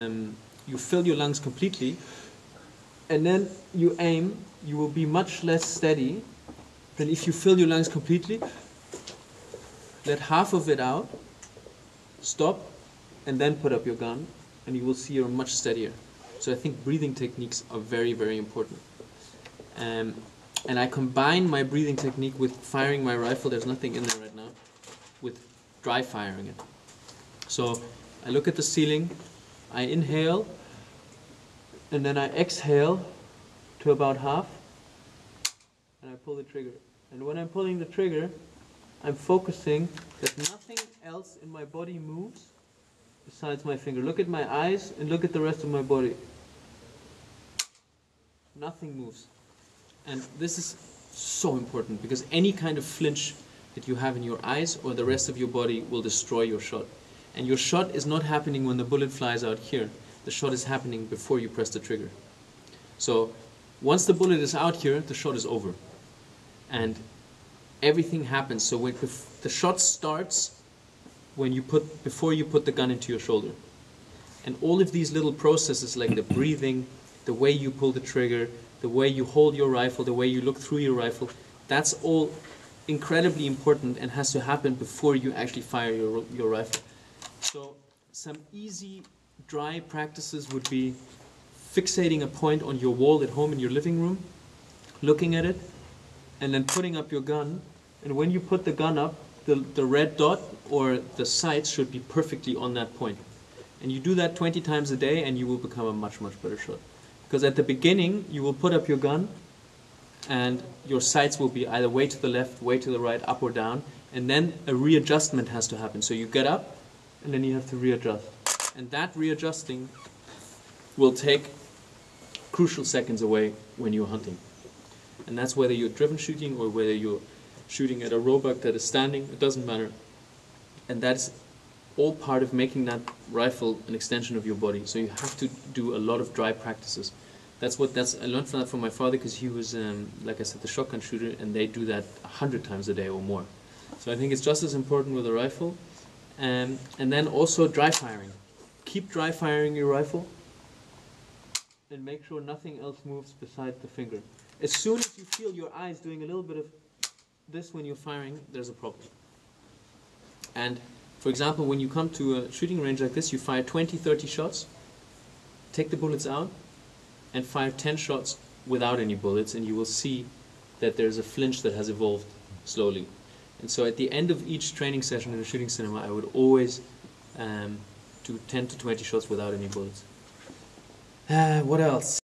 You fill your lungs completely, and then you aim, you will be much less steady than if you fill your lungs completely, let half of it out, stop, and then put up your gun, and you will see you're much steadier. So I think breathing techniques are very, very important. And I combine my breathing technique with firing my rifle, there's nothing in there right now, with dry firing it. So I look at the ceiling, I inhale, and then I exhale to about half, and I pull the trigger. And when I'm pulling the trigger, I'm focusing that nothing else in my body moves besides my finger. Look at my eyes and look at the rest of my body. Nothing moves. And this is so important because any kind of flinch that you have in your eyes or the rest of your body will destroy your shot. And your shot is not happening when the bullet flies out here. The shot is happening before you press the trigger. So once the bullet is out here, the shot is over. And everything happens. So when the shot starts before you put the gun into your shoulder. And all of these little processes like the breathing, the way you pull the trigger, the way you hold your rifle, the way you look through your rifle, that's all incredibly important and has to happen before you actually fire your rifle. So some easy dry practices would be fixating a point on your wall at home in your living room, looking at it, and then putting up your gun. And when you put the gun up, the red dot or the sights should be perfectly on that point. And you do that 20 times a day and you will become a much, much better shot. Because at the beginning, you will put up your gun and your sights will be either way to the left, way to the right, up or down, and then a readjustment has to happen. So you get up and then you have to readjust. And that readjusting will take crucial seconds away when you're hunting. And that's whether you're driven shooting or whether you're shooting at a roebuck that is standing, it doesn't matter. And that's all part of making that rifle an extension of your body. So you have to do a lot of dry practices. I learned that from my father because he was, like I said, the shotgun shooter, and they do that 100 times a day or more. So I think it's just as important with a rifle. And then also dry firing. Keep dry firing your rifle and make sure nothing else moves besides the finger. As soon as you feel your eyes doing a little bit of this when you're firing, there's a problem. And for example, when you come to a shooting range like this, you fire 20, 30 shots, take the bullets out, and fire 10 shots without any bullets, and you will see that there's a flinch that has evolved slowly. And so at the end of each training session in a shooting cinema, I would always do 10 to 20 shots without any bullets. What else?